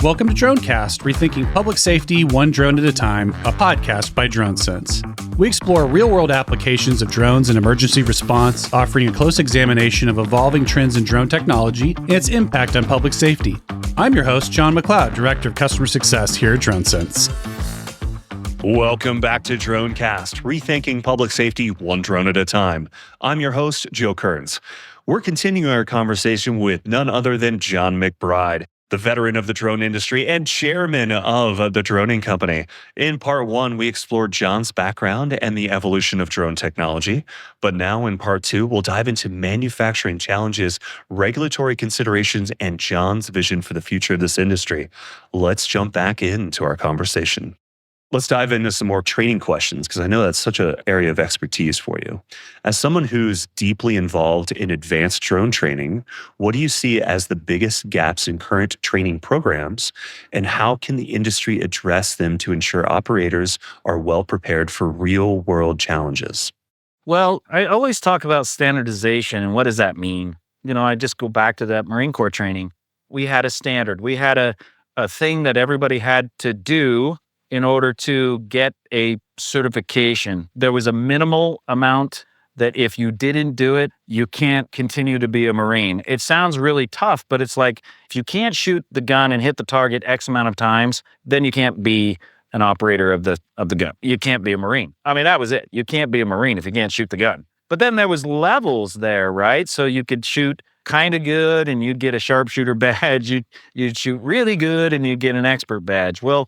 Welcome to DroneCast, rethinking public safety one drone at a time, a podcast by DroneSense. We explore real-world applications of drones and emergency response, offering a close examination of evolving trends in drone technology and its impact on public safety. I'm your host, Jon McBride, Director of Customer Success here at DroneSense. Welcome back to DroneCast, rethinking public safety one drone at a time. I'm your host, Joe Kearns. We're continuing our conversation with none other than Jon McBride, the veteran of the drone industry and chairman of the Droning Company. In part one, we explored Jon's background and the evolution of drone technology. But now in part two, we'll dive into manufacturing challenges, regulatory considerations, and Jon's vision for the future of this industry. Let's jump back into our conversation. Let's dive into some more training questions, because I know that's such an area of expertise for you. As someone who's deeply involved in advanced drone training, what do you see as the biggest gaps in current training programs, and how can the industry address them to ensure operators are well prepared for real-world challenges? Well, I always talk about standardization, and what does that mean? I just go back to that Marine Corps training. We had a standard. We had a thing that everybody had to do in order to get a certification. There was a minimal amount that if you didn't do it, you can't continue to be a Marine. It sounds really tough, but it's like, if you can't shoot the gun and hit the target X amount of times, then you can't be an operator of the gun. You can't be a Marine. I mean, that was it. You can't be a Marine if you can't shoot the gun. But then there was levels there, right? So you could shoot kind of good and you'd get a sharpshooter badge. You'd shoot really good and you'd get an expert badge. Well,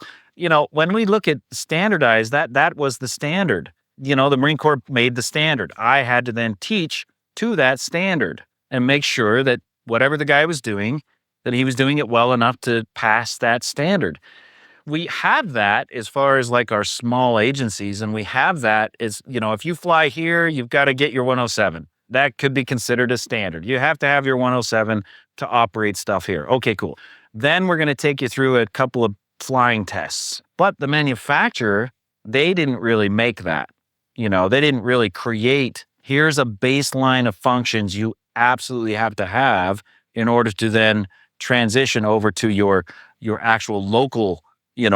when we look at standardized, that was the standard. The Marine Corps made the standard. I had to then teach to that standard and make sure that whatever the guy was doing, that he was doing it well enough to pass that standard. We have that as far as like our small agencies, and we have that as, if you fly here, you've got to get your 107. That could be considered a standard. You have to have your 107 to operate stuff here. Okay, cool. Then we're going to take you through a couple of flying tests. But the manufacturer, they didn't really make that. They didn't really create, here's a baseline of functions you absolutely have to have in order to then transition over to your actual local,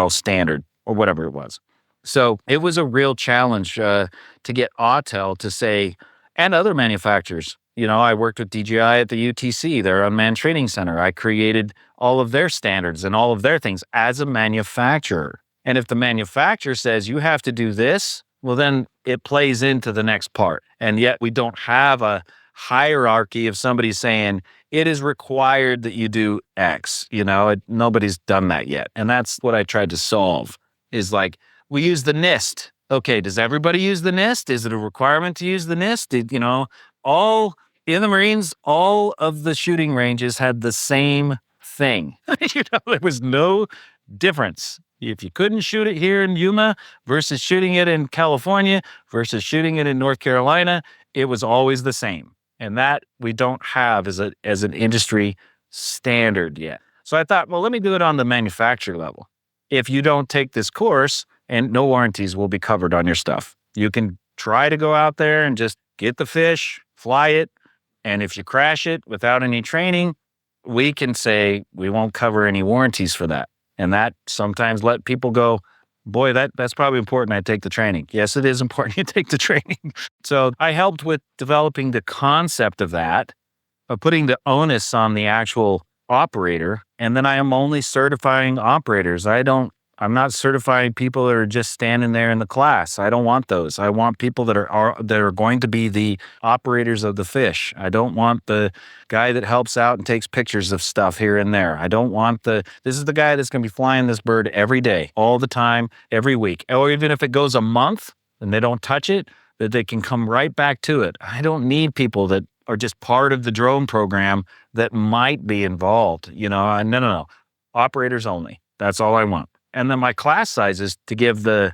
standard or whatever it was. So it was a real challenge to get Autel to say, and other manufacturers. I worked with DJI at the UTC, their unmanned training center. I created all of their standards and all of their things as a manufacturer. And if the manufacturer says you have to do this, well, then it plays into the next part. And yet we don't have a hierarchy of somebody saying it is required that you do X. Nobody's done that yet. And that's what I tried to solve, is like, we use the NIST. Okay, does everybody use the NIST? Is it a requirement to use the NIST? All in the Marines, all of the shooting ranges had the same thing. There was no difference. If you couldn't shoot it here in Yuma versus shooting it in California versus shooting it in North Carolina, it was always the same. And that we don't have as an industry standard yet. So I thought, well, let me do it on the manufacturer level. If you don't take this course, and no warranties will be covered on your stuff. You can try to go out there and just get the fish, fly it, and if you crash it without any training, we can say we won't cover any warranties for that. And that sometimes let people go, boy, that's probably important I take the training. Yes, it is important you take the training. So I helped with developing the concept of that, of putting the onus on the actual operator, and then I am only certifying operators. I'm not certifying people that are just standing there in the class. I don't want those. I want people that are going to be the operators of the fish. I don't want the guy that helps out and takes pictures of stuff here and there. I don't want this is the guy that's going to be flying this bird every day, all the time, every week. Or even if it goes a month and they don't touch it, that they can come right back to it. I don't need people that are just part of the drone program that might be involved. No. Operators only. That's all I want. And then my class sizes to give the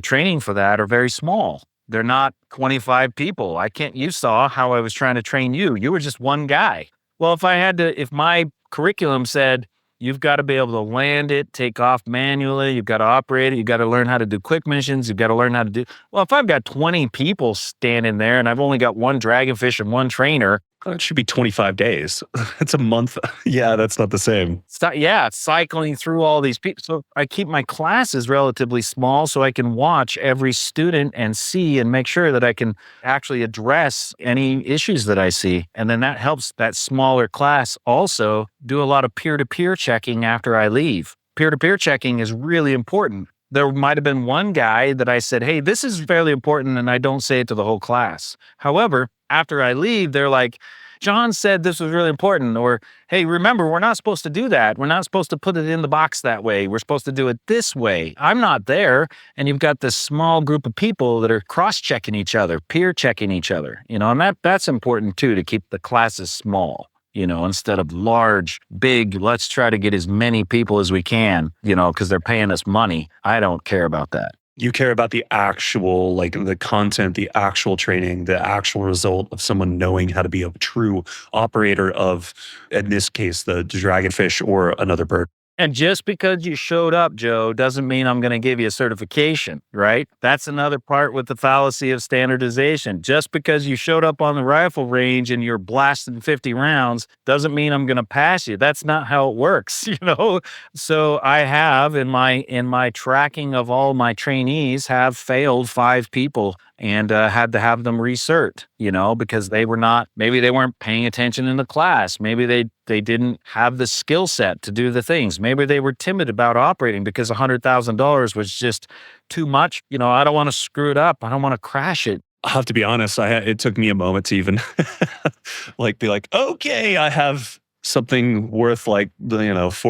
training for that are very small. They're not 25 people. You saw how I was trying to train you. You were just one guy. Well, if my curriculum said, you've got to be able to land it, take off manually, you've got to operate it, you've got to learn how to do quick missions, you've got to learn how to do, well, if I've got 20 people standing there and I've only got one dragonfish and one trainer, It should be 25 days. It's a month. Yeah, that's not the same. It's cycling through all these people. So I keep my classes relatively small so I can watch every student and see and make sure that I can actually address any issues that I see. And then that helps that smaller class also do a lot of peer-to-peer checking after I leave. Peer-to-peer checking is really important. There might have been one guy that I said, hey, this is fairly important, and I don't say it to the whole class. However, after I leave, they're like, John said this was really important, or, hey, remember, we're not supposed to do that. We're not supposed to put it in the box that way. We're supposed to do it this way. I'm not there. And you've got this small group of people that are cross-checking each other, peer checking each other, and that's important too, to keep the classes small. Instead of large, big, let's try to get as many people as we can, because they're paying us money. I don't care about that. You care about the actual, like the content, the actual training, the actual result of someone knowing how to be a true operator of, in this case, the dragonfish or another bird. And just because you showed up, Joe, doesn't mean I'm going to give you a certification, right? That's another part with the fallacy of standardization. Just because you showed up on the rifle range and you're blasting 50 rounds doesn't mean I'm going to pass you. That's not how it works, So I have in my tracking of all my trainees have failed 5 people and had to have them recert, because maybe they weren't paying attention in the class. Maybe they didn't have the skill set to do the things. Maybe they were timid about operating because $100,000 was just too much. I don't want to screw it up. I don't want to crash it. I'll have to be honest. It took me a moment to even be like, okay, I have something worth 4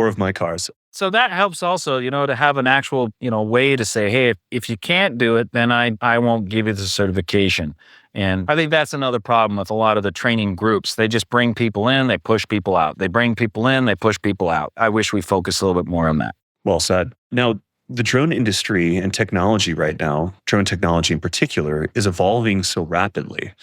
of my cars. So that helps also, to have an actual, way to say, hey, if you can't do it, then I won't give you the certification. And I think that's another problem with a lot of the training groups. They just bring people in, they push people out. They bring people in, they push people out. I wish we focused a little bit more on that. Well said. Now, the drone industry and technology right now, drone technology in particular, is evolving so rapidly.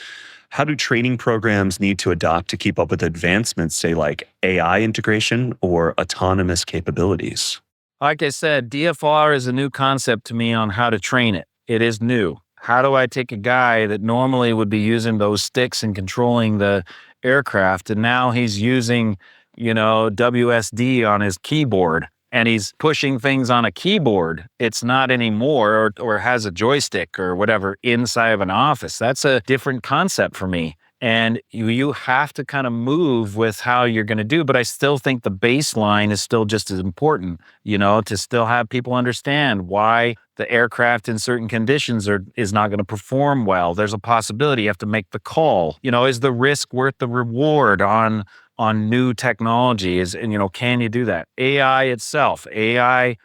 How do training programs need to adapt to keep up with advancements, say like AI integration or autonomous capabilities? Like I said, DFR is a new concept to me on how to train it. It is new. How do I take a guy that normally would be using those sticks and controlling the aircraft, and now he's using, WSD on his keyboard, and he's pushing things on a keyboard? It's not anymore, or has a joystick or whatever inside of an office. That's a different concept for me. And you have to kind of move with how you're going to do. But I still think the baseline is still just as important, to still have people understand why the aircraft in certain conditions is not going to perform well. There's a possibility you have to make the call. Is the risk worth the reward on new technology? Can you do that? AI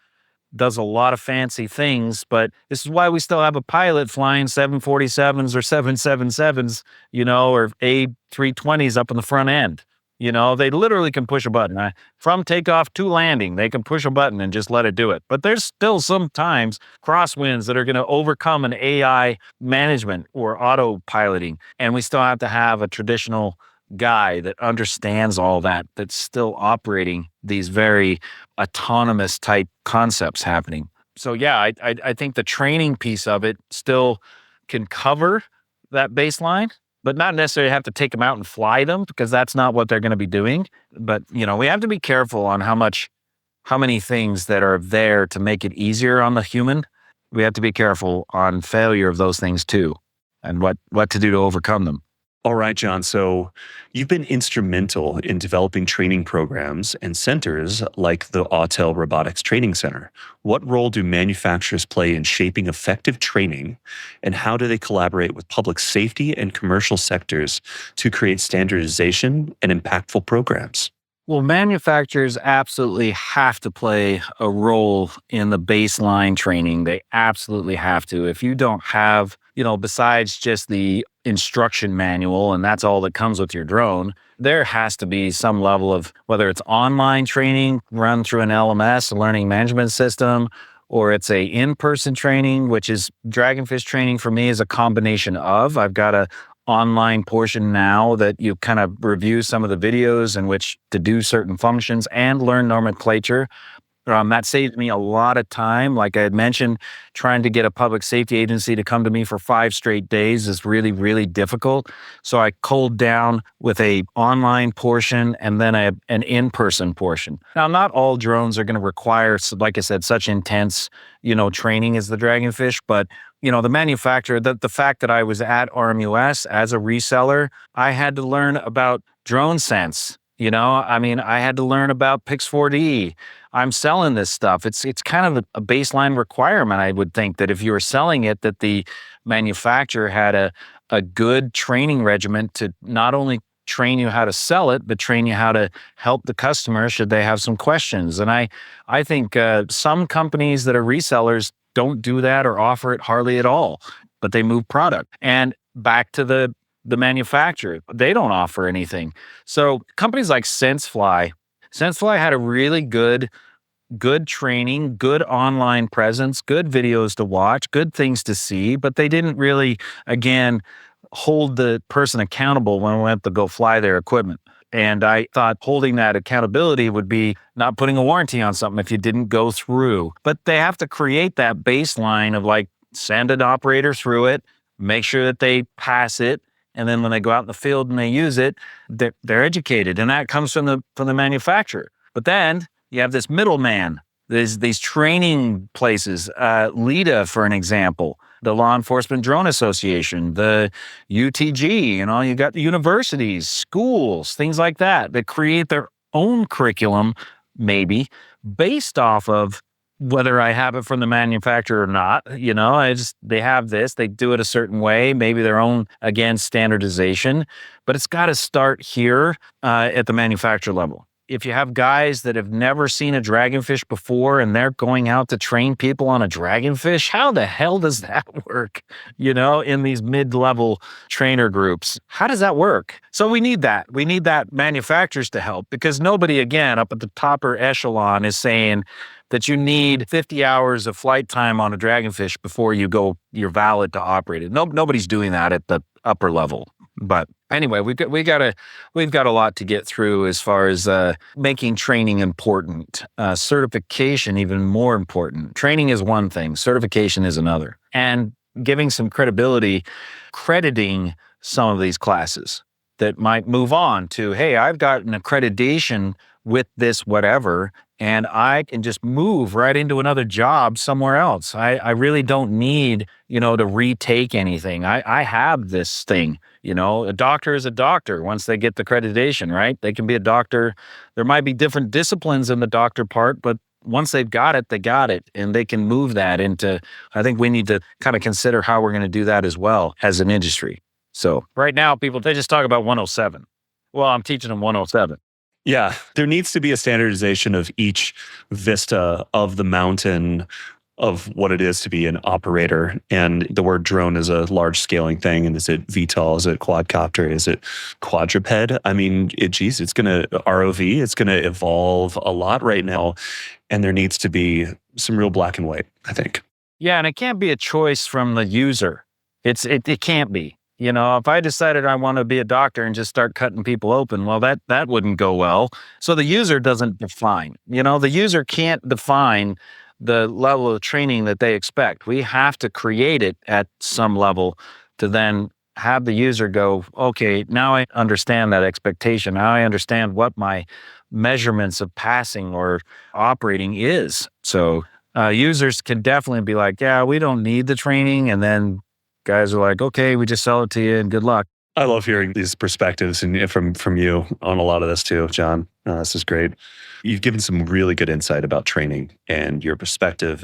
does a lot of fancy things, but this is why we still have a pilot flying 747s or 777s, or A320s up in the front end. They literally can push a button. From takeoff to landing, they can push a button and just let it do it. But there's still sometimes crosswinds that are going to overcome an AI management or autopiloting. And we still have to have a traditional guy that understands all that's still operating these very autonomous type concepts happening. So yeah, I think the training piece of it still can cover that baseline, but not necessarily have to take them out and fly them, because that's not what they're going to be doing. But we have to be careful on how many things that are there to make it easier on the human. We have to be careful on failure of those things too, and what to do to overcome them. All right, John. So you've been instrumental in developing training programs and centers like the Autel Robotics Training Center. What role do manufacturers play in shaping effective training, and how do they collaborate with public safety and commercial sectors to create standardization and impactful programs? Well, manufacturers absolutely have to play a role in the baseline training. They absolutely have to. If you don't have, besides just the instruction manual, and that's all that comes with your drone, there has to be some level of, whether it's online training run through an LMS, a learning management system, or it's a in-person training, which is Dragonfish training for me is a combination of. I've got a online portion now that you kind of review some of the videos in which to do certain functions and learn nomenclature. That saved me a lot of time. Like I had mentioned, trying to get a public safety agency to come to me for 5 straight days is really, really difficult. So I culled down with a online portion and then an in-person portion. Now, not all drones are going to require, like I said, such intense, training as the Dragonfish, but the manufacturer, the fact that I was at RMUS as a reseller, I had to learn about DroneSense. I had to learn about Pix4D. I'm selling this stuff. It's kind of a baseline requirement. I would think that if you were selling it, that the manufacturer had a good training regimen to not only train you how to sell it, but train you how to help the customer should they have some questions. And I think some companies that are resellers don't do that or offer it hardly at all, but they move product. And back to the manufacturer, they don't offer anything. So companies like SenseFly had a really good training, good online presence, good videos to watch, good things to see, but they didn't really, again, hold the person accountable when we went to go fly their equipment. And I thought holding that accountability would be not putting a warranty on something if you didn't go through. But they have to create that baseline of like, send an operator through it, make sure that they pass it, and then when they go out in the field and they use it, they're educated. And that comes from the manufacturer. But then you have this middleman. There's these training places, LEDA, for an example, the Law Enforcement Drone Association, the UTG, you got the universities, schools, things like that create their own curriculum, maybe, based off of whether I have it from the manufacturer or not. They have this, they do it a certain way, maybe their own, again, standardization, but it's got to start here at the manufacturer level. If you have guys that have never seen a dragonfish before and they're going out to train people on a dragonfish, how the hell does that work? In these mid-level trainer groups, how does that work? So we need that. We need that manufacturers to help, because nobody, again, up at the topper echelon is saying that you need 50 hours of flight time on a dragonfish before you're valid to operate it. Nobody's doing that at the upper level. But anyway, we've got a lot to get through as far as making training important, certification even more important. Training is one thing, certification is another, and giving some credibility, crediting some of these classes that might move on to, hey, I've got an accreditation with this whatever, and I can just move right into another job somewhere else. I really don't need, to retake anything. I have this thing. A doctor is a doctor once they get the accreditation, right? They can be a doctor. There might be different disciplines in the doctor part, but once they've got it, they got it, and they can move that into, I think we need to kind of consider how we're going to do that as well as an industry. So right now, people, they just talk about 107. Well, I'm teaching them 107. Yeah, there needs to be a standardization of each vista of the mountain of what it is to be an operator. And the word drone is a large scaling thing. And is it VTOL? Is it quadcopter? Is it quadruped? I mean, it's going to ROV. It's going to evolve a lot right now. And there needs to be some real black and white, I think. Yeah, and it can't be a choice from the user. It can't be. If I decided I want to be a doctor and just start cutting people open, well, that wouldn't go well. So the user doesn't define. The user can't define the level of training that they expect. We have to create it at some level to then have the user go, okay, now I understand that expectation. Now I understand what my measurements of passing or operating is. So users can definitely be like, yeah, we don't need the training. And then guys are like, okay, we just sell it to you and good luck. I love hearing these perspectives and from you on a lot of this too, John. This is great. You've given some really good insight about training and your perspective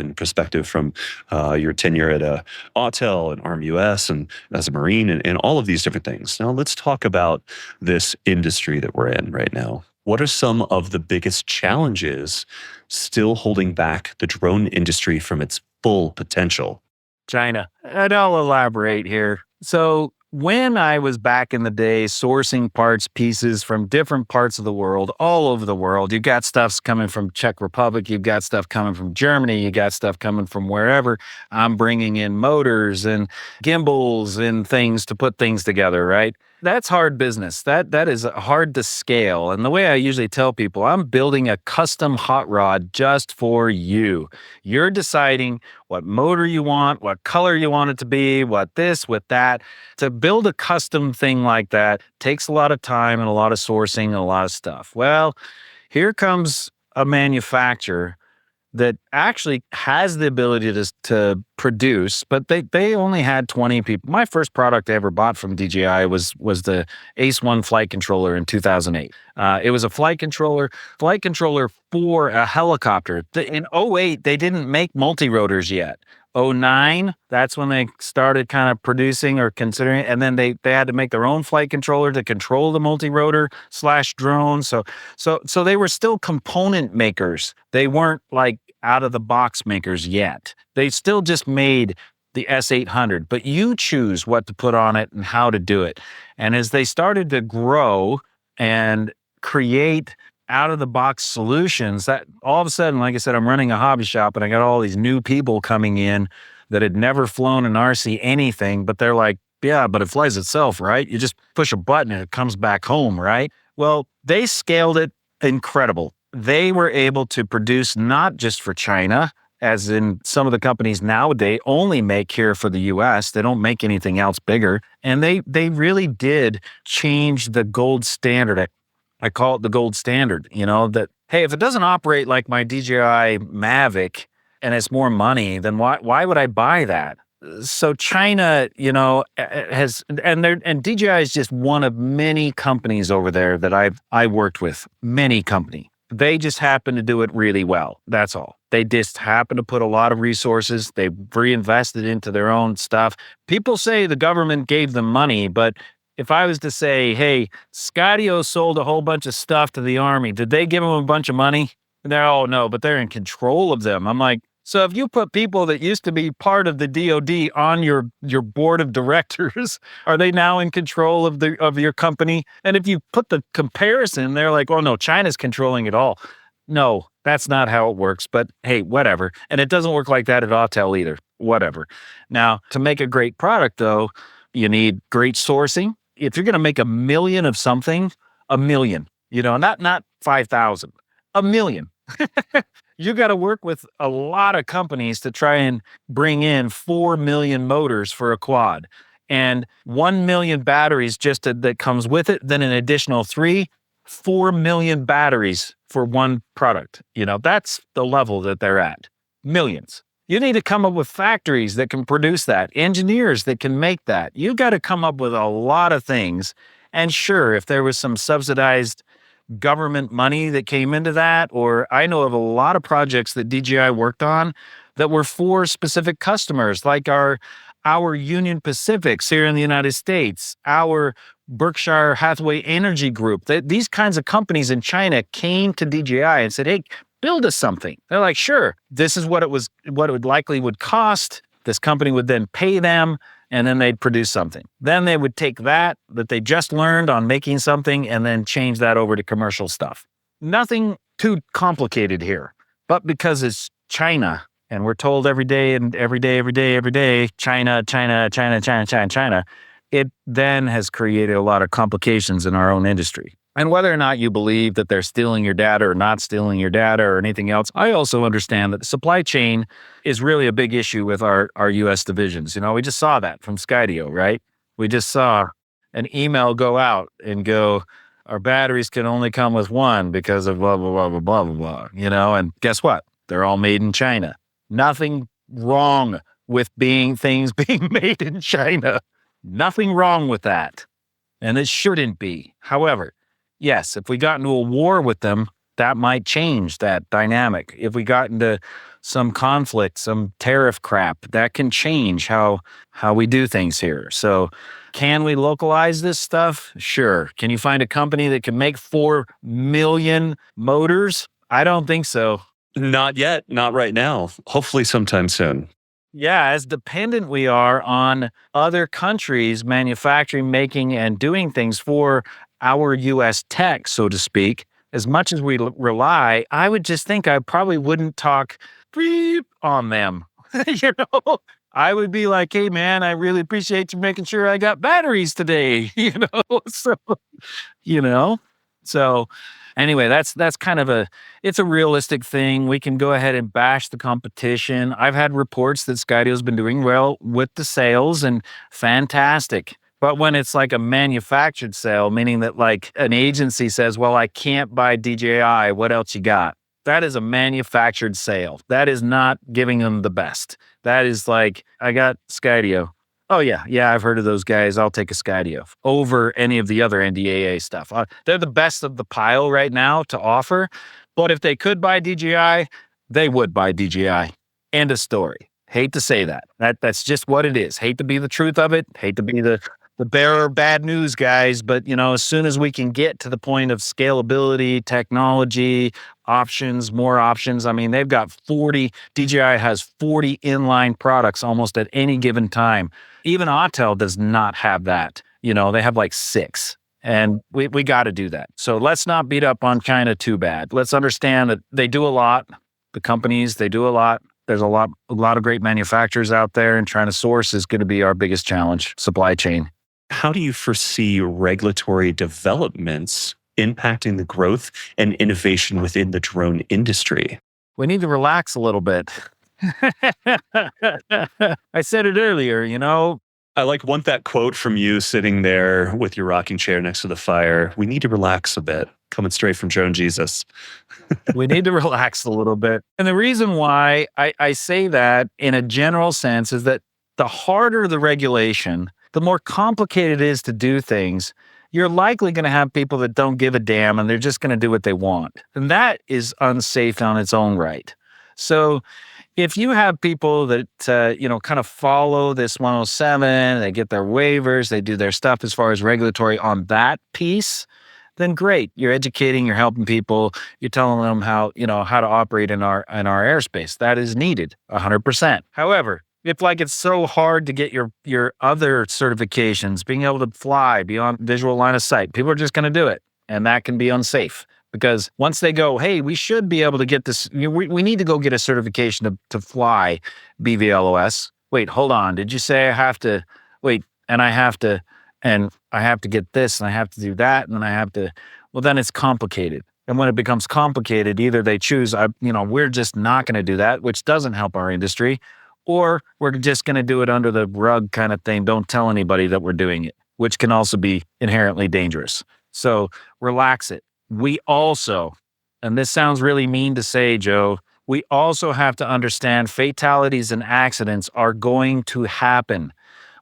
from your tenure at Autel and RMUS and as a Marine and all of these different things. Now let's talk about this industry that we're in right now. What are some of the biggest challenges still holding back the drone industry from its full potential? China. And I'll elaborate here. So when I was back in the day sourcing parts, pieces from different parts of the world, all over the world, you've got stuff coming from Czech Republic, you've got stuff coming from Germany, you got stuff coming from wherever. I'm bringing in motors and gimbals and things to put things together, right? That's hard business. That is hard to scale. And the way I usually tell people, I'm building a custom hot rod just for you. You're deciding what motor you want, what color you want it to be, what this, what that. To build a custom thing like that takes a lot of time and a lot of sourcing and a lot of stuff. Well, here comes a manufacturer that actually has the ability to produce, but they only had 20 people. My first product I ever bought from DJI was the Ace One flight controller in 2008. It was a flight controller for a helicopter. In '08, they didn't make multi-rotors yet. '09, that's when they started kind of producing or considering, and then they had to make their own flight controller to control the multi-rotor / drone. So they were still component makers. They weren't like out of the box makers yet. They still just made the S800, but you choose what to put on it and how to do it. And as they started to grow and create out of the box solutions, that all of a sudden, like I said, I'm running a hobby shop and I got all these new people coming in that had never flown an RC anything, but they're like, yeah, but it flies itself, right? You just push a button and it comes back home, right? Well, they scaled it incredible. They were able to produce not just for China, as in some of the companies nowadays only make here for the US. They don't make anything else bigger. And they really did change the gold standard. I call it the gold standard, that, hey, if it doesn't operate like my DJI Mavic and it's more money, then why would I buy that? So China, has, and DJI is just one of many companies over there that I worked with, many company. They just happen to do it really well. That's all. They just happen to put a lot of resources. They reinvested into their own stuff. People say the government gave them money, but if I was to say, hey, Skydio sold a whole bunch of stuff to the Army, did they give them a bunch of money? Oh, no, but they're in control of them. I'm like, so if you put people that used to be part of the DoD on your board of directors, are they now in control of your company? And if you put the comparison, they're like, oh no, China's controlling it all. No, that's not how it works. But hey, whatever. And it doesn't work like that at Autel either. Whatever. Now, to make a great product, though, you need great sourcing. If you're going to make 1 million of something, 1 million, not 5,000, 1 million. You got to work with a lot of companies to try and bring in 4 million motors for a quad, and 1 million batteries that comes with it. Then an additional 4 million batteries for one product. That's the level that they're at. Millions. You need to come up with factories that can produce that, engineers that can make that. You got to come up with a lot of things. And sure, if there was some subsidized government money that came into that, or I know of a lot of projects that DJI worked on that were for specific customers, like our Union Pacifics here in the United States, our Berkshire Hathaway Energy Group. These kinds of companies in China came to DJI and said, hey, build us something. They're like, sure, this is what it would likely cost. This company would then pay them, and then they'd produce something. Then they would take that they just learned on making something and then change that over to commercial stuff. Nothing too complicated here. But because it's China, and we're told every day, China, it then has created a lot of complications in our own industry. And whether or not you believe that they're stealing your data or not stealing your data or anything else, I also understand that the supply chain is really a big issue with our U.S. divisions. We just saw that from Skydio, right? We just saw an email go out and go, our batteries can only come with one because of blah, blah, blah, blah, blah, blah, blah. And guess what? They're all made in China. Nothing wrong with things being made in China. Nothing wrong with that. And it shouldn't be. However, yes, if we got into a war with them, that might change that dynamic. If we got into some conflict, some tariff crap, that can change how we do things here. So can we localize this stuff? Sure. Can you find a company that can make 4 million motors? I don't think so. Not yet. Not right now. Hopefully sometime soon. Yeah, as dependent we are on other countries manufacturing, making, and doing things for our U.S. tech, so to speak, as much as we rely, I would just think I probably wouldn't talk beep on them. I would be like, hey man, I really appreciate you making sure I got batteries today. So, you know, so anyway, that's kind of it's a realistic thing. We can go ahead and bash the competition. I've had reports that Skydio's been doing well with the sales and fantastic. But when it's like a manufactured sale, meaning that like an agency says, well, I can't buy DJI, what else you got? That is a manufactured sale. That is not giving them the best. That is like, I got Skydio. Oh, yeah, I've heard of those guys. I'll take a Skydio over any of the other NDAA stuff. They're the best of the pile right now to offer. But if they could buy DJI, they would buy DJI. End of story. Hate to say that. That's just what it is. Hate to be the truth of it. Hate to be the bearer of bad news, guys. But, as soon as we can get to the point of scalability, technology, options, more options. I mean, they've got DJI has 40 inline products almost at any given time. Even Autel does not have that. They have like 6. And we got to do that. So let's not beat up on China too bad. Let's understand that they do a lot. The companies, they do a lot. There's a lot of great manufacturers out there, and trying to source is going to be our biggest challenge, supply chain. How do you foresee regulatory developments impacting the growth and innovation within the drone industry? We need to relax a little bit. I said it earlier, I want that quote from you sitting there with your rocking chair next to the fire. We need to relax a bit. Coming straight from Drone Jesus. We need to relax a little bit. And the reason why I say that in a general sense is that the harder the regulation, the more complicated it is to do things, you're likely going to have people that don't give a damn and they're just going to do what they want. And that is unsafe on its own right. So if you have people that, kind of follow this 107, they get their waivers, they do their stuff as far as regulatory on that piece, then great. You're educating, you're helping people, you're telling them how to operate in our airspace. That is needed 100%. However, if it's so hard to get your other certifications, being able to fly beyond visual line of sight, people are just going to do it. And that can be unsafe because once they go, hey, we should be able to get this, we need to go get a certification to fly BVLOS. Wait, hold on. Did you say I have to wait and I have to get this and I have to do that and then I have to, well, then it's complicated. And when it becomes complicated, either they choose, we're just not going to do that, which doesn't help our industry. Or we're just going to do it under the rug kind of thing. Don't tell anybody that we're doing it, which can also be inherently dangerous. So relax it. We also, and this sounds really mean to say, Joe, we also have to understand fatalities and accidents are going to happen.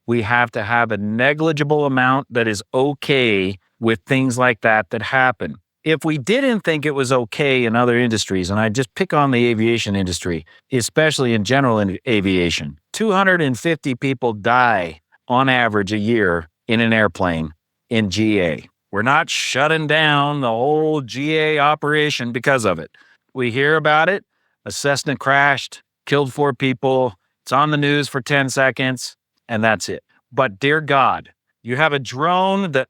We have to have a negligible amount that is okay with things like that happen. If we didn't think it was okay in other industries, and I just pick on the aviation industry, especially in general in aviation, 250 people die on average a year in an airplane in GA. We're not shutting down the whole GA operation because of it. We hear about it. A Cessna crashed, killed 4 people. It's on the news for 10 seconds, and that's it. But dear God, you have a drone that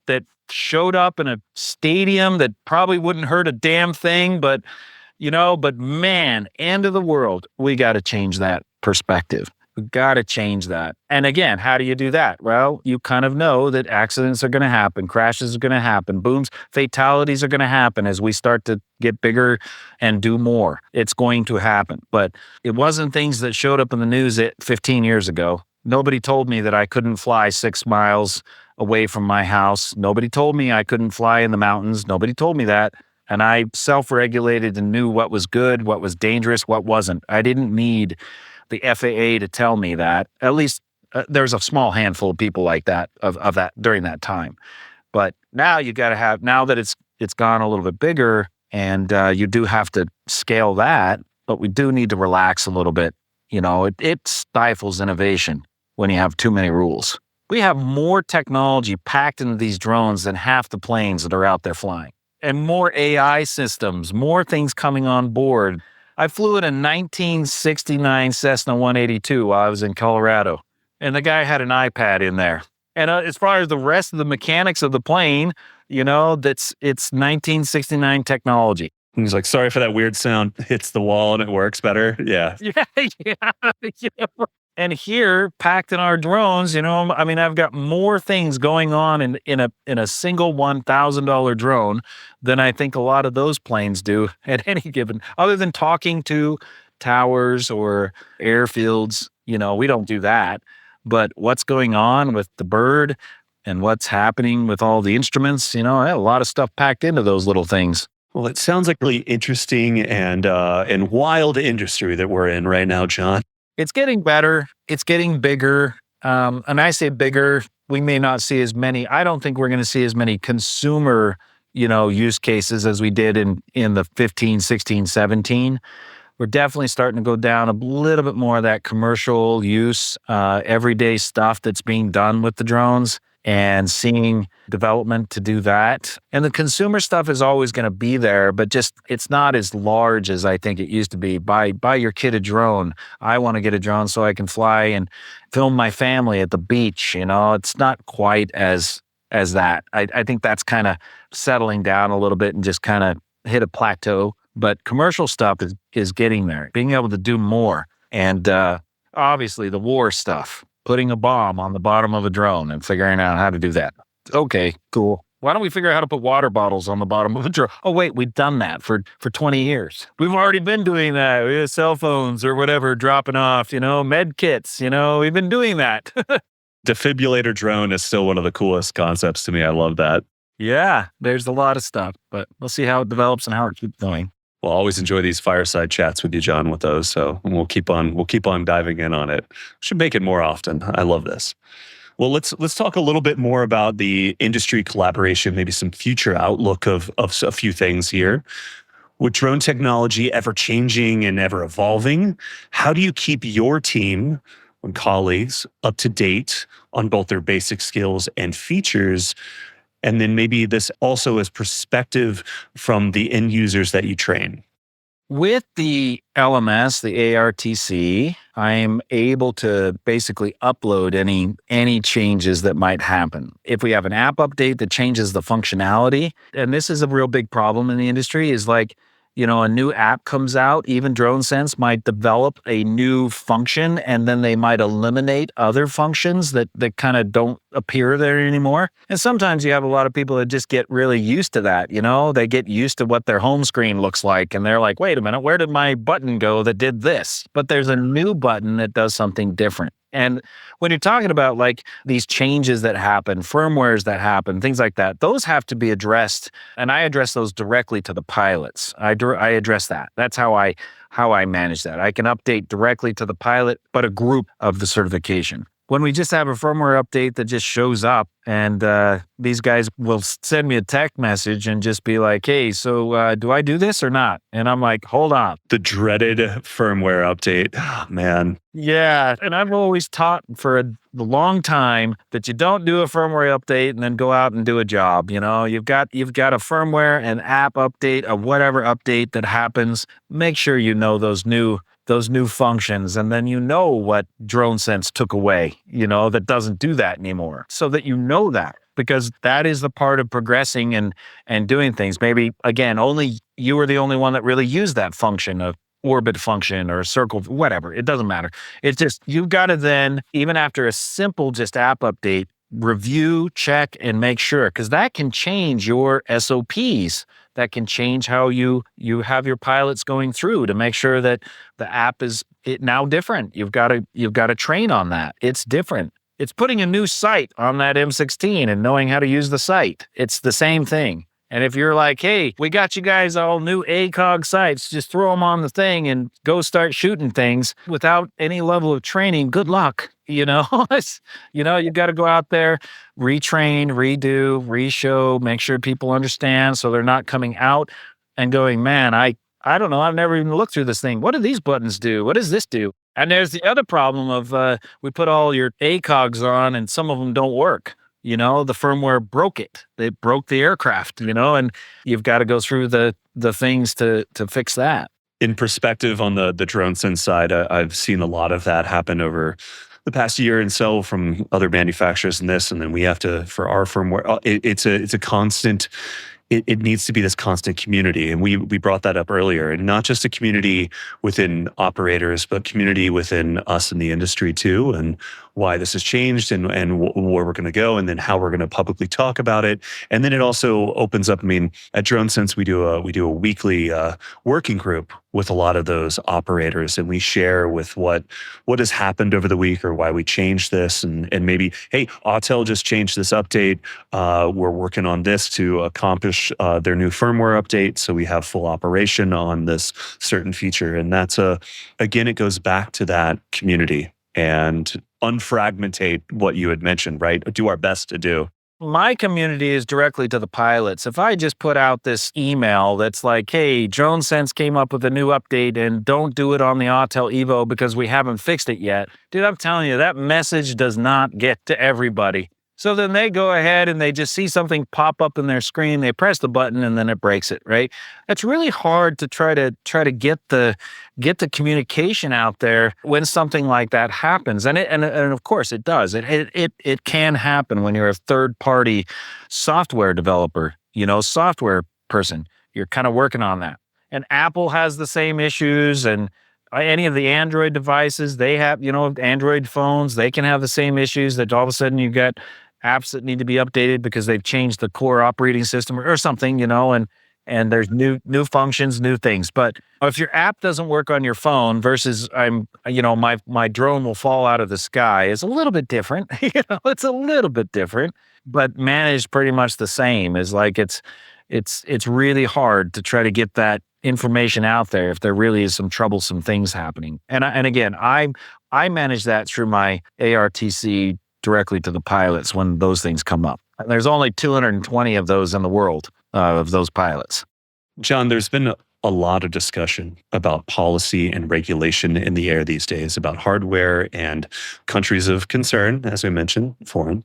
showed up in a stadium that probably wouldn't hurt a damn thing, but man, end of the world. We got to change that perspective. We got to change that. And again, how do you do that? Well, you kind of know that accidents are going to happen, crashes are going to happen, booms, fatalities are going to happen as we start to get bigger and do more. It's going to happen. But it wasn't things that showed up in the news 15 years ago. Nobody told me that I couldn't fly 6 miles away from my house. Nobody told me I couldn't fly in the mountains. Nobody told me that. And I self-regulated and knew what was good, what was dangerous, what wasn't. I didn't need the FAA to tell me that. At least there's a small handful of people like that, of that during that time. But now you got to have, now that it's gone a little bit bigger and you do have to scale that, but we do need to relax a little bit. It stifles innovation when you have too many rules. We have more technology packed into these drones than half the planes that are out there flying. And more AI systems, more things coming on board. I flew in a 1969 Cessna 182 while I was in Colorado, and the guy had an iPad in there. And as far as the rest of the mechanics of the plane, it's 1969 technology. And he's like, sorry for that weird sound. Hits the wall and it works better. Yeah. Yeah. And here, packed in our drones, I mean, I've got more things going on in a single $1,000 drone than I think a lot of those planes do at any given, other than talking to towers or airfields. We don't do that. But what's going on with the bird and what's happening with all the instruments, I had a lot of stuff packed into those little things. Well, it sounds like really interesting and wild industry that we're in right now, Jon. It's getting better. It's getting bigger. And I say bigger, we may not see as many. I don't think we're going to see as many consumer, use cases as we did in the 15, 16, 17. We're definitely starting to go down a little bit more of that commercial use, everyday stuff that's being done with the drones, and seeing development to do that. And the consumer stuff is always going to be there, but just it's not as large as I think it used to be. Buy your kid a drone. I want to get a drone so I can fly and film my family at the beach. It's not quite as that. I think that's kind of settling down a little bit and just kind of hit a plateau. But commercial stuff is getting there, being able to do more. And obviously the war stuff, putting a bomb on the bottom of a drone and figuring out how to do that. Okay, cool. Why don't we figure out how to put water bottles on the bottom of a drone? Oh, wait, we've done that for 20 years. We've already been doing that. We have cell phones or whatever dropping off, med kits, we've been doing that. Defibrillator drone is still one of the coolest concepts to me. I love that. Yeah, there's a lot of stuff, but we'll see how it develops and how it keeps going. Well, I always enjoy these fireside chats with you, Jon, with those. So we'll keep on diving in on it. Should make it more often. I love this. Well, let's talk a little bit more about the industry collaboration, maybe some future outlook of a few things here. With drone technology ever changing and ever evolving, how do you keep your team and colleagues up to date on both their basic skills and features? And then maybe this also as perspective from the end users that you train. With the LMS, the ARTC, I'm able to basically upload any changes that might happen. If we have an app update that changes the functionality, and this is a real big problem in the industry, is like, a new app comes out, even DroneSense might develop a new function, and then they might eliminate other functions that kind of don't appear there anymore. And sometimes you have a lot of people that just get really used to that, they get used to what their home screen looks like, and they're like, wait a minute, where did my button go that did this? But there's a new button that does something different. And when you're talking about like these changes that happen, firmwares that happen, things like that, those have to be addressed. And I address those directly to the pilots. I address that. That's how I manage that. I can update directly to the pilot, but a group of the certification. When we just have a firmware update that just shows up and these guys will send me a text message and just be like, hey, so do I do this or not? And I'm like, hold on. The dreaded firmware update. Oh, man. Yeah. And I've always taught for a long time that you don't do a firmware update and then go out and do a job. You've got a firmware, an app update, a whatever update that happens. Make sure you know those new functions, and then what DroneSense took away, that doesn't do that anymore, so that that, because that is the part of progressing and doing things. Maybe, again, only you were the only one that really used that function of orbit function or circle, whatever. It doesn't matter. It's just, you've got to then, even after a simple just app update, review, check, and make sure, because that can change your SOPs. That can change how you have your pilots going through to make sure that the app is now different. You've got to train on that. It's different. It's putting a new sight on that M16 and knowing how to use the sight. It's the same thing. And if you're like, hey, we got you guys all new ACOG sights, just throw them on the thing and go start shooting things without any level of training, good luck. You've got to go out there, retrain, redo, reshow, make sure people understand so they're not coming out and going, man, I don't know, I've never even looked through this thing. What do these buttons do? What does this do? And there's the other problem of we put all your ACOGs on and some of them don't work. The firmware broke it. They broke the aircraft, and you've got to go through the things to fix that. In perspective on the DroneSense side, I've seen a lot of that happen over the past year and so from other manufacturers and this, and then we have to, for our firmware, it's a constant it needs to be this constant community. And we brought that up earlier, and not just a community within operators, but community within us in the industry too, and why this has changed and where we're going to go, and then how we're going to publicly talk about it. And then it also opens up, I mean, at DroneSense, we do a weekly working group with a lot of those operators, and we share with what has happened over the week or why we changed this, and maybe, hey, Autel just changed this update. We're working on this to accomplish their new firmware update, so we have full operation on this certain feature. And that's again, it goes back to that community and unfragmentate what you had mentioned, right? Do our best to do. My community is directly to the pilots. If I just put out this email that's like, hey, DroneSense came up with a new update and don't do it on the Autel Evo because we haven't fixed it yet. Dude, I'm telling you, that message does not get to everybody. So then they go ahead and they just see something pop up in their screen, they press the button, and then it breaks it, right? It's really hard to try to get the communication out there when something like that happens. And of course it does. It can happen when you're a third-party software developer, software person. You're kind of working on that. And Apple has the same issues, and any of the Android devices, they have, Android phones, they can have the same issues that all of a sudden you've got apps that need to be updated because they've changed the core operating system or something, and there's new functions, new things. But if your app doesn't work on your phone versus my drone will fall out of the sky is a little bit different. It's a little bit different, but managed pretty much the same. Is like it's really hard to try to get that information out there if there really is some troublesome things happening. And again, I manage that through my ARTC directly to the pilots when those things come up. And there's only 220 of those in the world, of those pilots. Jon, there's been a lot of discussion about policy and regulation in the air these days, about hardware and countries of concern, as we mentioned, foreign.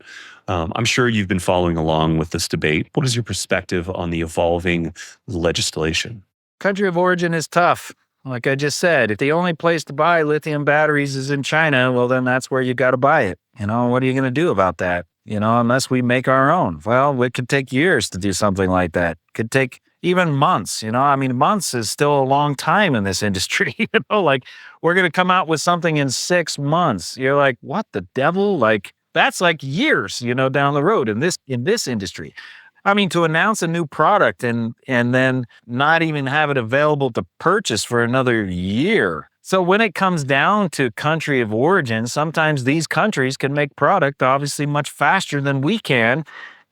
I'm sure you've been following along with this debate. What is your perspective on the evolving legislation? Country of origin is tough. Like I just said, if the only place to buy lithium batteries is in China, well, then that's where you got to buy it. What are you going to do about that? Unless we make our own. Well, it could take years to do something like that. Could take even months. Months is still a long time in this industry. Like we're going to come out with something in 6 months. You're like, what the devil? Like that's like years, down the road in this industry. To announce a new product and then not even have it available to purchase for another year. So when it comes down to country of origin, sometimes these countries can make product obviously much faster than we can,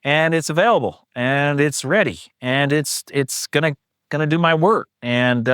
and it's available and it's ready and it's gonna do my work. And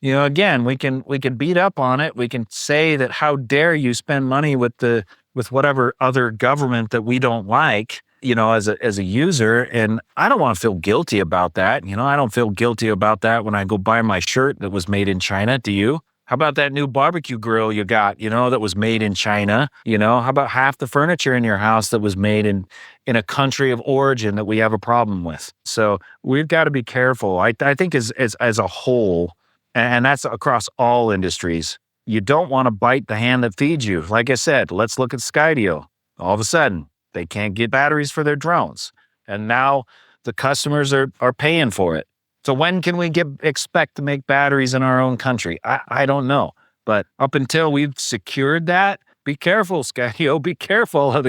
again, we can beat up on it. We can say that how dare you spend money with whatever other government that we don't like. As a user, and I don't want to feel guilty about that. I don't feel guilty about that when I go buy my shirt that was made in China. Do you? How about that new barbecue grill you got, that was made in China? How about half the furniture in your house that was made in a country of origin that we have a problem with? So we've got to be careful. I think as a whole, and that's across all industries, you don't want to bite the hand that feeds you. Like I said, let's look at Skydio. All of a sudden, they can't get batteries for their drones. And now the customers are paying for it. So when can we expect to make batteries in our own country? I don't know. But up until we've secured that, be careful, Skydio. Be careful.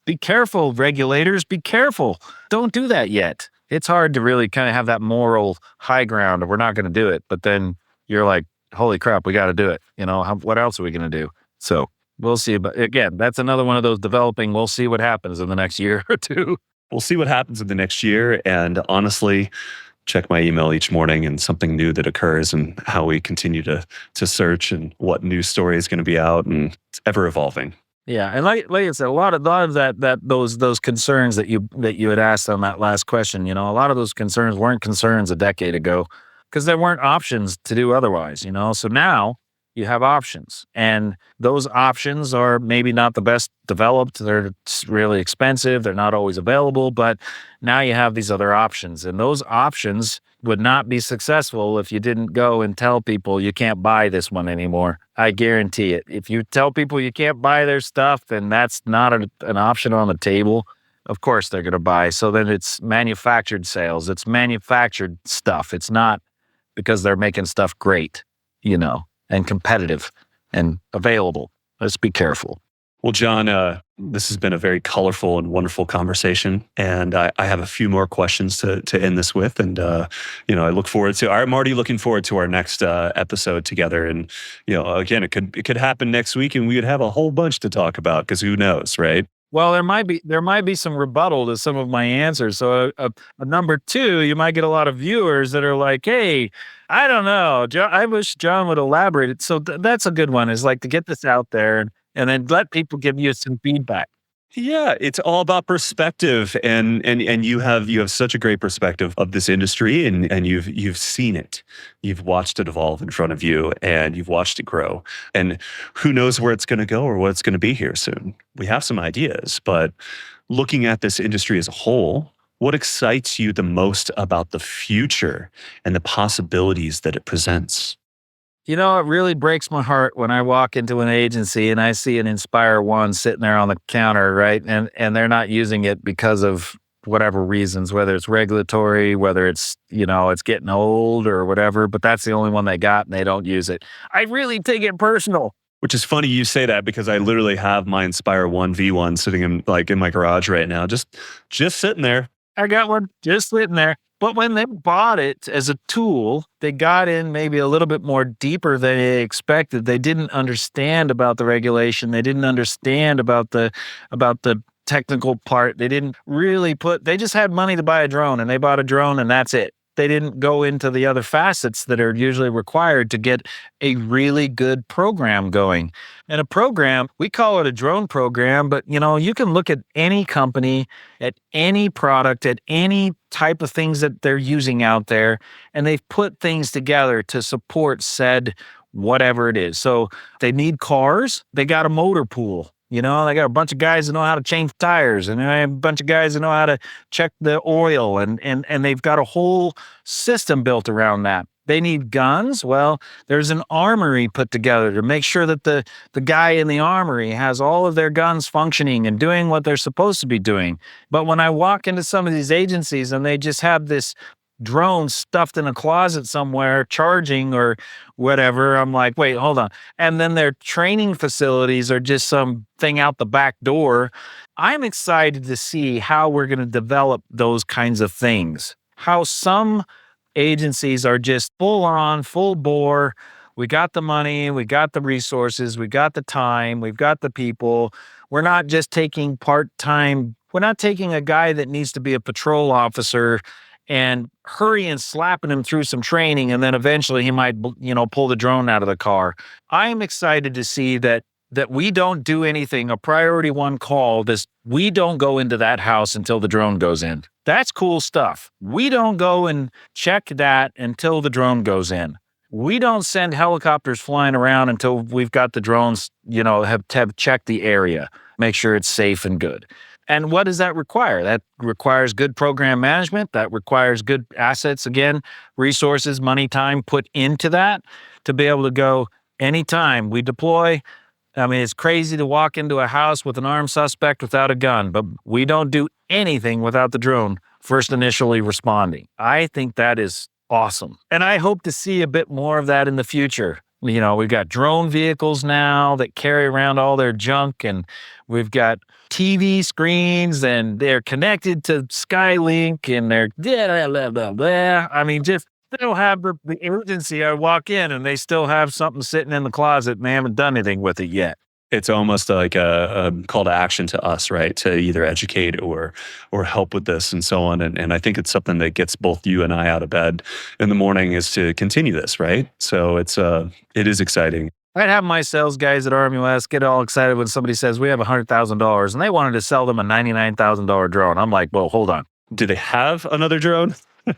Be careful, regulators. Be careful. Don't do that yet. It's hard to really kind of have that moral high ground of we're not going to do it. But then you're like, holy crap, we got to do it. What else are we going to do? So we'll see. But again, that's another one of those developing. We'll see what happens in the next year or two. We'll see what happens in the next year. And honestly, check my email each morning and something new that occurs and how we continue to search and what new story is going to be out, and it's ever evolving. Yeah. And like I said, a lot of those concerns that you had asked on that last question, a lot of those concerns weren't concerns a decade ago because there weren't options to do otherwise, So now you have options, and those options are maybe not the best developed. They're really expensive. They're not always available, but now you have these other options, and those options would not be successful if you didn't go and tell people you can't buy this one anymore. I guarantee it. If you tell people you can't buy their stuff, then that's not an option on the table. of course they're going to buy. So then it's manufactured sales. It's manufactured stuff. It's not because they're making stuff great, and competitive and available. Let's be careful. Well, Jon, this has been a very colorful and wonderful conversation, and I have a few more questions to end this with. And I look forward to. I'm already looking forward to our next episode together. And again, it could happen next week, and we could have a whole bunch to talk about because who knows, right? Well, there might be some rebuttal to some of my answers. So a number two, you might get a lot of viewers that are like, "Hey, I don't know, I wish Jon would elaborate it." So that's a good one. Is like to get this out there and then let people give you some feedback. Yeah, it's all about perspective, and you have such a great perspective of this industry, and you've seen it, you've watched it evolve in front of you, and you've watched it grow, and who knows where it's going to go or what it's going to be here soon. We have some ideas, but looking at this industry as a whole, what excites you the most about the future and the possibilities that it presents? It really breaks my heart when I walk into an agency and I see an Inspire One sitting there on the counter, right? And they're not using it because of whatever reasons, whether it's regulatory, whether it's, it's getting old or whatever, but that's the only one they got and they don't use it. I really take it personal. Which is funny you say that because I literally have my Inspire One V1 sitting in my garage right now, just sitting there. I got one just sitting there. But when they bought it as a tool, they got in maybe a little bit more deeper than they expected. They didn't understand about the regulation. They didn't understand about the technical part. They didn't really they just had money to buy a drone and they bought a drone and that's it. They didn't go into the other facets that are usually required to get a really good program going. And a program, we call it a drone program, but you can look at any company, at any product, at any type of things that they're using out there, and they've put things together to support said whatever it is. So they need cars, they got a motor pool. They got a bunch of guys that know how to change tires, and a bunch of guys that know how to check the oil, and they've got a whole system built around that. They need guns. Well, there's an armory put together to make sure that the guy in the armory has all of their guns functioning and doing what they're supposed to be doing. But when I walk into some of these agencies and they just have this drone stuffed in a closet somewhere charging or whatever, I'm like, wait, hold on. And then their training facilities are just some thing out the back door. I'm excited to see how we're going to develop those kinds of things. How some agencies are just full on, full bore. We got the money, we got the resources, we got the time, we've got the people. We're not just taking part-time. We're not taking a guy that needs to be a patrol officer and hurry and slapping him through some training, and then eventually he might, pull the drone out of the car. I'm excited to see that we don't do anything, a priority one call, we don't go into that house until the drone goes in. That's cool stuff. We don't go and check that until the drone goes in. We don't send helicopters flying around until we've got the drones, have checked the area, make sure it's safe and good. And what does that require? That requires good program management. That requires good assets, again, resources, money, time put into that to be able to go anytime we deploy. I mean, it's crazy to walk into a house with an armed suspect without a gun, but we don't do anything without the drone first initially responding. I think that is awesome. And I hope to see a bit more of that in the future. We've got drone vehicles now that carry around all their junk, and we've got TV screens, and they're connected to Skylink, and they're blah, blah, blah, blah. I mean, just still have the urgency. I walk in, and they still have something sitting in the closet, and they haven't done anything with it yet. It's almost like a call to action to us, right? To either educate or help with this and so on. And I think it's something that gets both you and I out of bed in the morning is to continue this, right? So it is exciting. I'd have my sales guys at RMUS get all excited when somebody says we have $100,000 and they wanted to sell them a $99,000 drone. I'm like, well, hold on. Do they have another drone?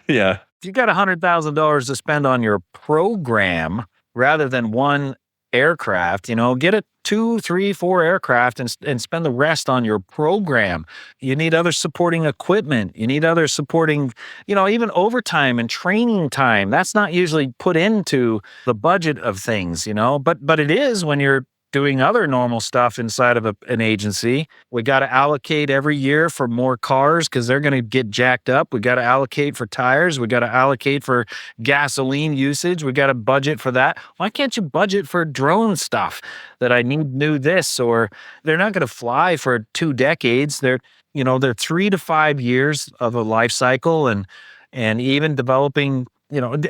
Yeah. If you got $100,000 to spend on your program rather than one aircraft, get a 2, 3, 4 aircraft and spend the rest on your program. You need other supporting equipment. You need other supporting, even overtime and training time. That's not usually put into the budget of things, but it is when you're doing other normal stuff inside of an agency. We got to allocate every year for more cars because they're going to get jacked up. We got to allocate for tires. We got to allocate for gasoline usage. We got to budget for that. Why can't you budget for drone stuff that I need new this? Or they're not going to fly for 2 decades. They're 3 to 5 years of a life cycle, and even developing,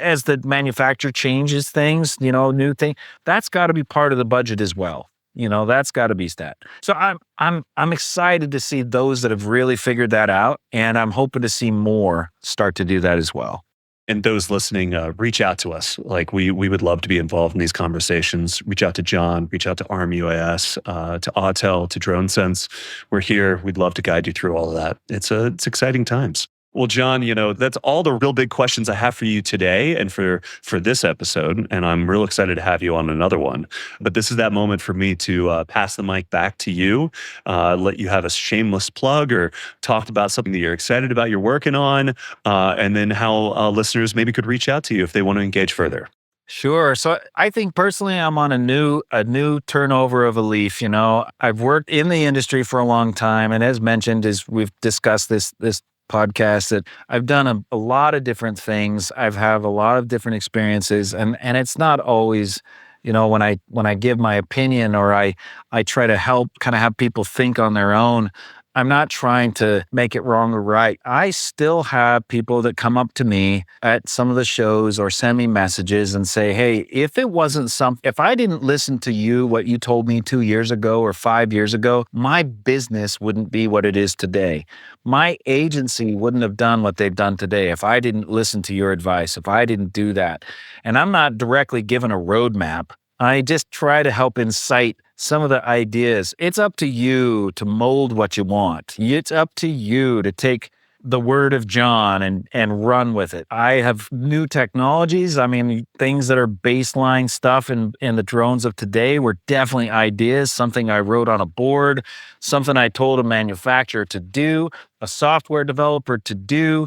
as the manufacturer changes things, new thing, that's got to be part of the budget as well. That's got to be stat. So I'm excited to see those that have really figured that out, and I'm hoping to see more start to do that as well. And those listening, reach out to us. Like we would love to be involved in these conversations. Reach out to John, reach out to ARM UAS, to Autel, to DroneSense. We're here. We'd love to guide you through all of that. It's exciting times. Well, John, that's all the real big questions I have for you today and for this episode. And I'm real excited to have you on another one. But this is that moment for me to pass the mic back to you, let you have a shameless plug or talk about something that you're excited about, you're working on, and then how listeners maybe could reach out to you if they want to engage further. Sure. So I think personally, I'm on a new turnover of a leaf. I've worked in the industry for a long time. And as mentioned, as we've discussed this podcast, that I've done a lot of different things. I've had a lot of different experiences, and it's not always, when I give my opinion or I try to help kind of have people think on their own, I'm not trying to make it wrong or right. I still have people that come up to me at some of the shows or send me messages and say, hey, if I didn't listen to you, what you told me 2 years ago or 5 years ago, my business wouldn't be what it is today. My agency wouldn't have done what they've done today if I didn't listen to your advice, if I didn't do that. And I'm not directly given a roadmap. I just try to help incite some of the ideas. It's up to you to mold what you want. It's up to you to take the word of John and run with it. I have new technologies. I mean, things that are baseline stuff in the drones of today were definitely ideas, something I wrote on a board, something I told a manufacturer to do, a software developer to do,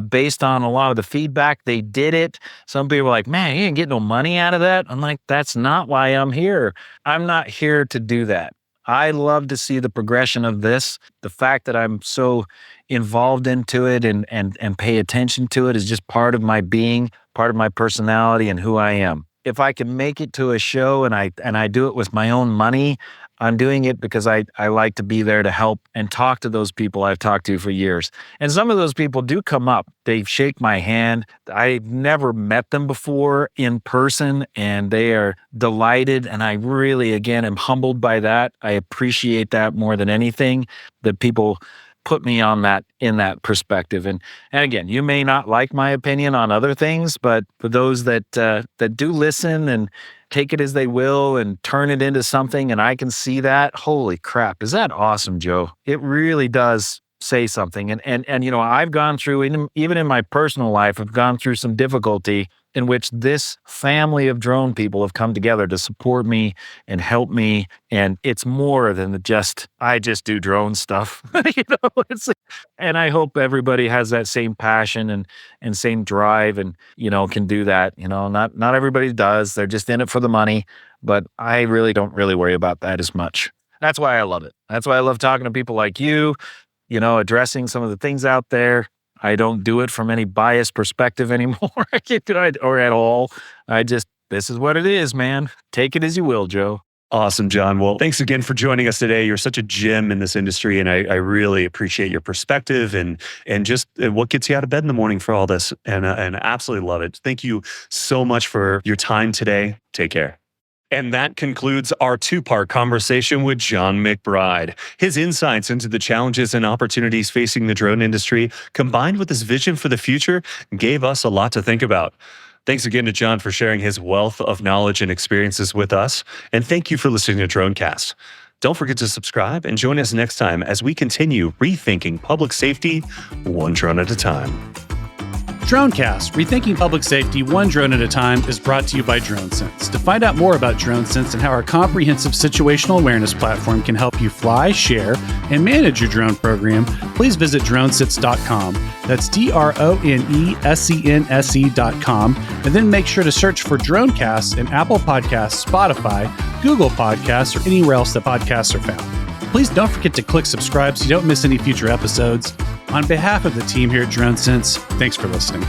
based on a lot of the feedback. They did it. Some people were like, man, you didn't get no money out of that. I'm like, that's not why I'm here. I'm not here to do that. I love to see the progression of this. The fact that I'm so involved into it and pay attention to it is just part of my being, part of my personality and who I am. If I can make it to a show and I do it with my own money, I'm doing it because I like to be there to help and talk to those people I've talked to for years. And some of those people do come up. They shake my hand. I've never met them before in person, and they are delighted. And I really, again, am humbled by that. I appreciate that more than anything, that people put me on that, in that perspective. And again, you may not like my opinion on other things, but for those that do listen and take it as they will and turn it into something, and I can see that, holy crap, is that awesome, Joe? It really does say something. And I've gone through, even in my personal life, I've gone through some difficulty in which this family of drone people have come together to support me and help me. And it's more than I just do drone stuff. And I hope everybody has that same passion and same drive and, can do that. Not everybody does. They're just in it for the money, but I really don't worry about that as much. That's why I love it. That's why I love talking to people like you, addressing some of the things out there. I don't do it from any biased perspective anymore, or at all. This is what it is, man. Take it as you will, Joe. Awesome, John. Well, thanks again for joining us today. You're such a gem in this industry, and I really appreciate your perspective and just what gets you out of bed in the morning for all this, and absolutely love it. Thank you so much for your time today. Take care. And that concludes our 2-part conversation with Jon McBride. His insights into the challenges and opportunities facing the drone industry, combined with his vision for the future, gave us a lot to think about. Thanks again to John for sharing his wealth of knowledge and experiences with us. And thank you for listening to DroneCast. Don't forget to subscribe and join us next time as we continue rethinking public safety one drone at a time. DroneCast, Rethinking Public Safety One Drone at a Time, is brought to you by DroneSense. To find out more about DroneSense and how our comprehensive situational awareness platform can help you fly, share, and manage your drone program, please visit DroneSense.com. That's DroneSense.com. And then make sure to search for DroneCast in Apple Podcasts, Spotify, Google Podcasts, or anywhere else that podcasts are found. Please don't forget to click subscribe so you don't miss any future episodes. On behalf of the team here at DroneSense, thanks for listening.